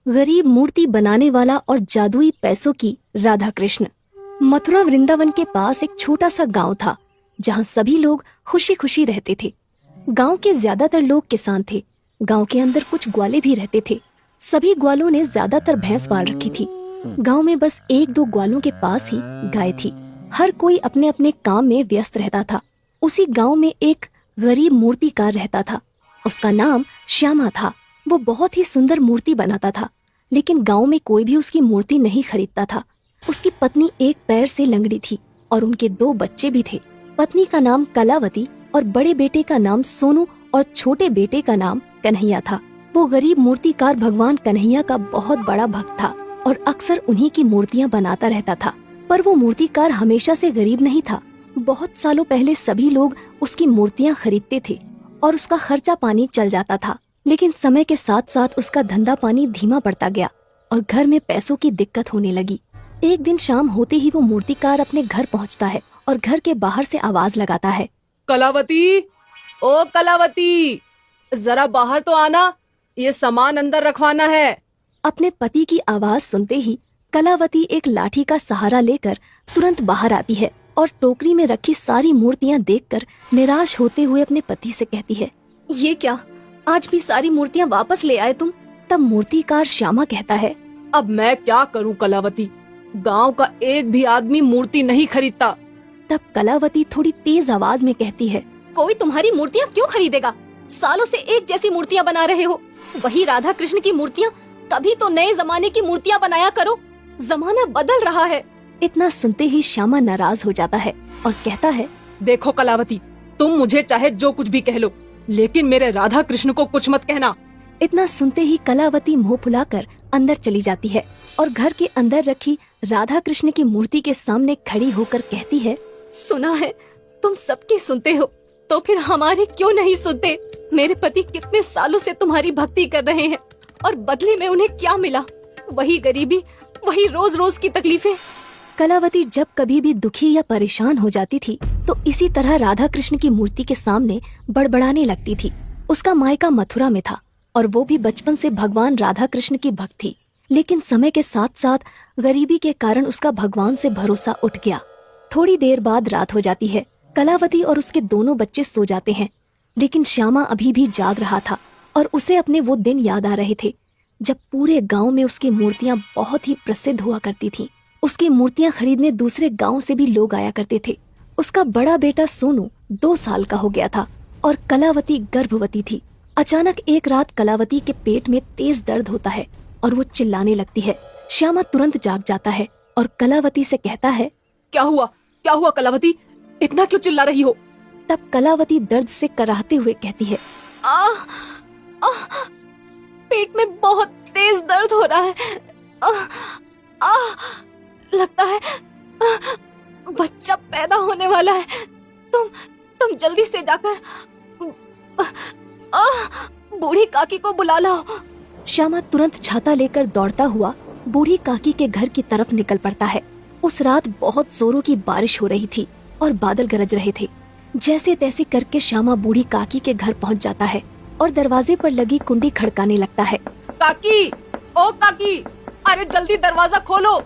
गरीब मूर्ति बनाने वाला और जादुई पैसों की राधा कृष्ण। मथुरा वृंदावन के पास एक छोटा सा गांव था जहां सभी लोग खुशी खुशी रहते थे। गांव के ज्यादातर लोग किसान थे। गांव के अंदर कुछ ग्वाले भी रहते थे। सभी ग्वालों ने ज्यादातर भैंस पाल रखी थी। गांव में बस एक दो ग्वालों के पास ही गाय थी। हर कोई अपने अपने काम में व्यस्त रहता था। उसी गांव में एक गरीब मूर्तिकार रहता था। उसका नाम श्यामा था। वो बहुत ही सुंदर मूर्ति बनाता था, लेकिन गांव में कोई भी उसकी मूर्ति नहीं खरीदता था। उसकी पत्नी एक पैर से लंगड़ी थी और उनके दो बच्चे भी थे। पत्नी का नाम कलावती और बड़े बेटे का नाम सोनू और छोटे बेटे का नाम कन्हैया था। वो गरीब मूर्तिकार भगवान कन्हैया का बहुत बड़ा भक्त था और अक्सर उन्हीं की मूर्तियां बनाता रहता था। पर वो मूर्तिकार हमेशा से गरीब नहीं था। बहुत सालों पहले सभी लोग उसकी मूर्तियां खरीदते थे और उसका खर्चा पानी चल जाता था। लेकिन समय के साथ साथ उसका धंधा पानी धीमा पड़ता गया और घर में पैसों की दिक्कत होने लगी। एक दिन शाम होते ही वो मूर्तिकार अपने घर पहुंचता है और घर के बाहर से आवाज लगाता है, कलावती, ओ कलावती, जरा बाहर तो आना, ये सामान अंदर रखवाना है। अपने पति की आवाज सुनते ही कलावती एक लाठी का सहारा लेकर तुरंत बाहर आती है और टोकरी में रखी सारी मूर्तियां देखकर निराश होते हुए अपने पति से कहती है, ये क्या, आज भी सारी मूर्तियां वापस ले आए तुम? तब मूर्तिकार श्यामा कहता है, अब मैं क्या करूं कलावती, गांव का एक भी आदमी मूर्ति नहीं खरीदता। तब कलावती थोड़ी तेज आवाज में कहती है, कोई तुम्हारी मूर्तियां क्यों खरीदेगा? सालों से एक जैसी मूर्तियां बना रहे हो। वही राधा कृष्ण की मूर्तियां, कभी तो नए जमाने की मूर्तियां बनाया करो। जमाना बदल रहा है। इतना सुनते ही श्यामा नाराज हो जाता है और कहता है, देखो कलावती, तुम मुझे चाहे जो कुछ भी कह लो, लेकिन मेरे राधा कृष्ण को कुछ मत कहना। इतना सुनते ही कलावती मुंह फुलाकर अंदर चली जाती है और घर के अंदर रखी राधा कृष्ण की मूर्ति के सामने खड़ी होकर कहती है, सुना है तुम सबकी सुनते हो, तो फिर हमारी क्यों नहीं सुनते? मेरे पति कितने सालों से तुम्हारी भक्ति कर रहे हैं और बदले में उन्हें क्या मिला? वही गरीबी, वही रोज रोज की तकलीफें। कलावती जब कभी भी दुखी या परेशान हो जाती थी तो इसी तरह राधा कृष्ण की मूर्ति के सामने बड़बड़ाने लगती थी। उसका मायका मथुरा में था और वो भी बचपन से भगवान राधा कृष्ण की भक्त थी। लेकिन समय के साथ साथ गरीबी के कारण उसका भगवान से भरोसा उठ गया। थोड़ी देर बाद रात हो जाती है। कलावती और उसके दोनों बच्चे सो जाते हैं, लेकिन श्यामा अभी भी जाग रहा था और उसे अपने वो दिन याद आ रहे थे जब पूरे गांव में उसकी मूर्तियां बहुत ही प्रसिद्ध हुआ करती थीं। उसकी मूर्तियां खरीदने दूसरे गांव से भी लोग आया करते थे। उसका बड़ा बेटा सोनू 2 साल का हो गया था और कलावती गर्भवती थी। अचानक एक रात कलावती के पेट में तेज दर्द होता है और वो चिल्लाने लगती है। श्यामा तुरंत जाग जाता है और कलावती से कहता है, क्या हुआ कलावती, इतना क्यों चिल्ला रही हो? तब कलावती दर्द से कराहते हुए कहती है, पेट में बहुत तेज दर्द हो रहा है। लगता है बच्चा पैदा होने वाला है। तुम जल्दी से जाकर बूढ़ी काकी को बुला लाओ। श्यामा तुरंत छाता लेकर दौड़ता हुआ बूढ़ी काकी के घर की तरफ निकल पड़ता है। उस रात बहुत जोरों की बारिश हो रही थी और बादल गरज रहे थे। जैसे तैसे करके श्यामा बूढ़ी काकी के घर पहुंच जाता है और दरवाजे पर लगी कुंडी खड़काने लगता है। काकी, ओ काकी, अरे जल्दी दरवाजा खोलो,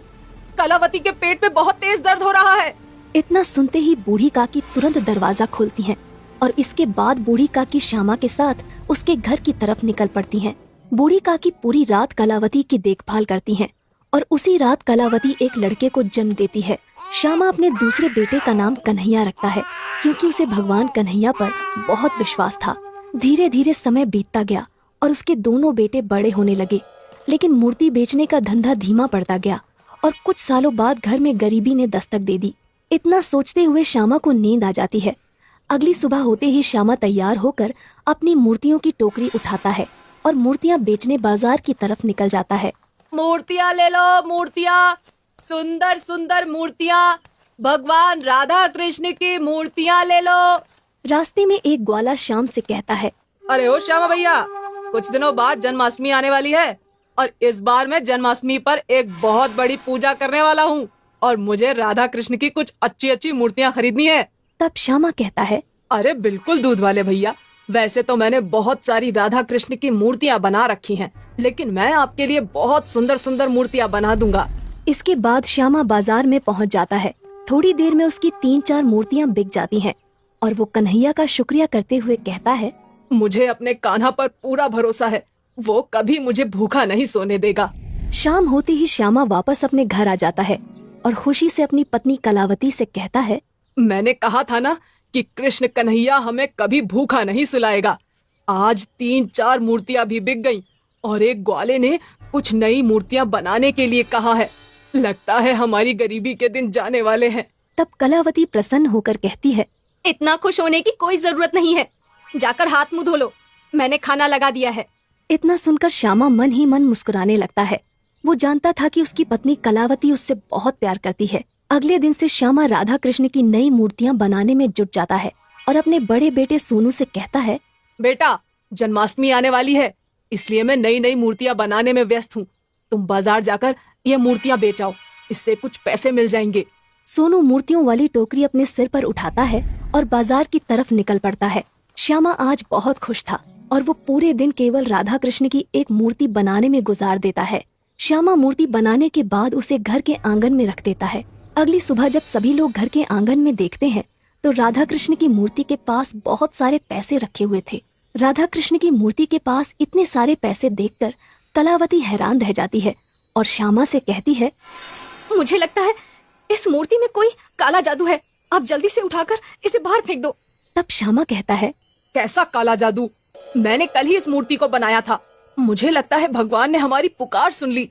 कलावती के पेट में बहुत तेज दर्द हो रहा है। इतना सुनते ही बूढ़ी काकी तुरंत दरवाजा खोलती हैं और इसके बाद बूढ़ी काकी श्यामा के साथ उसके घर की तरफ निकल पड़ती हैं। बूढ़ी काकी पूरी रात कलावती की देखभाल करती हैं और उसी रात कलावती एक लड़के को जन्म देती है। श्यामा अपने दूसरे बेटे का नाम कन्हैया रखता है क्योंकि उसे भगवान कन्हैया पर बहुत विश्वास था। धीरे धीरे समय बीतता गया और उसके दोनों बेटे बड़े होने लगे, लेकिन मूर्ति बेचने का धंधा धीमा पड़ता गया और कुछ सालों बाद घर में गरीबी ने दस्तक दे दी। इतना सोचते हुए श्यामा को नींद आ जाती है। अगली सुबह होते ही श्यामा तैयार होकर अपनी मूर्तियों की टोकरी उठाता है और मूर्तियां बेचने बाजार की तरफ निकल जाता है। मूर्तियां ले लो, मूर्तियां, सुंदर सुंदर मूर्तियां, भगवान राधा कृष्ण की मूर्तियां ले लो। रास्ते में एक ग्वाला श्याम से कहता है, अरे ओ श्यामा भैया, कुछ दिनों बाद जन्माष्टमी आने वाली है और इस बार मैं जन्माष्टमी पर एक बहुत बड़ी पूजा करने वाला हूँ और मुझे राधा कृष्ण की कुछ अच्छी अच्छी मूर्तियाँ खरीदनी है। तब श्यामा कहता है, अरे बिल्कुल दूध वाले भैया, वैसे तो मैंने बहुत सारी राधा कृष्ण की मूर्तियाँ बना रखी हैं, लेकिन मैं आपके लिए बहुत सुंदर सुंदर मूर्तियाँ बना दूंगा। इसके बाद श्यामा बाजार में पहुंच जाता है। थोड़ी देर में उसकी 3-4 मूर्तियां बिक जाती हैं और वो कन्हैया का शुक्रिया करते हुए कहता है, मुझे अपने कान्हा पर पूरा भरोसा है, वो कभी मुझे भूखा नहीं सोने देगा। शाम होते ही श्यामा वापस अपने घर आ जाता है और खुशी से अपनी पत्नी कलावती से कहता है, मैंने कहा था ना कि कृष्ण कन्हैया हमें कभी भूखा नहीं सुलाएगा। आज 3-4 मूर्तियाँ भी बिक गईं और एक ग्वाले ने कुछ नई मूर्तियाँ बनाने के लिए कहा है। लगता है हमारी गरीबी के दिन जाने वाले हैं। तब कलावती प्रसन्न होकर कहती है, इतना खुश होने की कोई जरूरत नहीं है, जाकर हाथ मुंह धो लो, मैंने खाना लगा दिया है। इतना सुनकर श्यामा मन ही मन मुस्कुराने लगता है। वो जानता था कि उसकी पत्नी कलावती उससे बहुत प्यार करती है। अगले दिन से श्यामा राधा कृष्ण की नई मूर्तियां बनाने में जुट जाता है और अपने बड़े बेटे सोनू से कहता है, बेटा, जन्माष्टमी आने वाली है, इसलिए मैं नई नई मूर्तियां बनाने में व्यस्त हूँ। तुम बाजार जाकर ये मूर्तियां बेचाओ, इससे कुछ पैसे मिल जाएंगे। सोनू मूर्तियों वाली टोकरी अपने सिर पर उठाता है और बाजार की तरफ निकल पड़ता है। श्यामा आज बहुत खुश था और वो पूरे दिन केवल राधा कृष्ण की एक मूर्ति बनाने में गुजार देता है। श्यामा मूर्ति बनाने के बाद उसे घर के आंगन में रख देता है। अगली सुबह जब सभी लोग घर के आंगन में देखते हैं तो राधा कृष्ण की मूर्ति के पास बहुत सारे पैसे रखे हुए थे। राधा कृष्ण की मूर्ति के पास इतने सारे पैसे देखकर कलावती हैरान रह जाती है और श्यामा से कहती है, मुझे लगता है इस मूर्ति में कोई काला जादू है, आप जल्दी से उठाकर इसे बाहर फेंक दो। तब श्यामा कहता है, कैसा काला जादू? मैंने कल ही इस मूर्ति को बनाया था। मुझे लगता है भगवान ने हमारी पुकार सुन ली।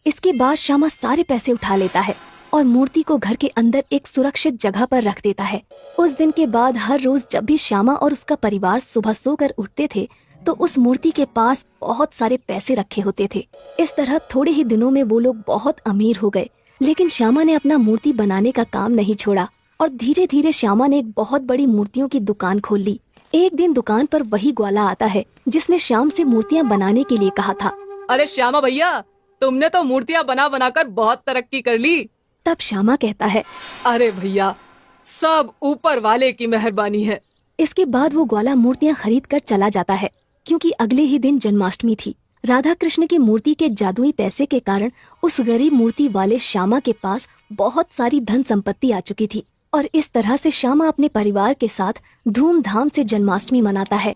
इसके बाद श्यामा सारे पैसे उठा लेता है और मूर्ति को घर के अंदर एक सुरक्षित जगह पर रख देता है। उस दिन के बाद हर रोज जब भी श्यामा और उसका परिवार सुबह सोकर उठते थे तो उस मूर्ति के पास बहुत सारे पैसे रखे होते थे। इस तरह थोड़े ही दिनों में वो लोग बहुत अमीर हो गए। लेकिन श्यामा ने अपना मूर्ति बनाने का काम नहीं छोड़ा और धीरे धीरे श्यामा ने एक बहुत बड़ी मूर्तियों की दुकान खोल ली। एक दिन दुकान पर वही ग्वाला आता है जिसने श्याम से मूर्तियाँ बनाने के लिए कहा था। अरे श्यामा भैया, तुमने तो मूर्तियाँ बना बनाकर बहुत तरक्की कर ली। तब श्यामा कहता है, अरे भैया, सब ऊपर वाले की मेहरबानी है। इसके बाद वो ग्वाला मूर्तियाँ खरीद कर चला जाता है क्योंकि अगले ही दिन जन्माष्टमी थी। राधा कृष्ण की मूर्ति के जादुई पैसे के कारण उस गरीब मूर्ति वाले श्यामा के पास बहुत सारी धन संपत्ति आ चुकी थी और इस तरह से श्यामा अपने परिवार के साथ धूमधाम से जन्माष्टमी मनाता है।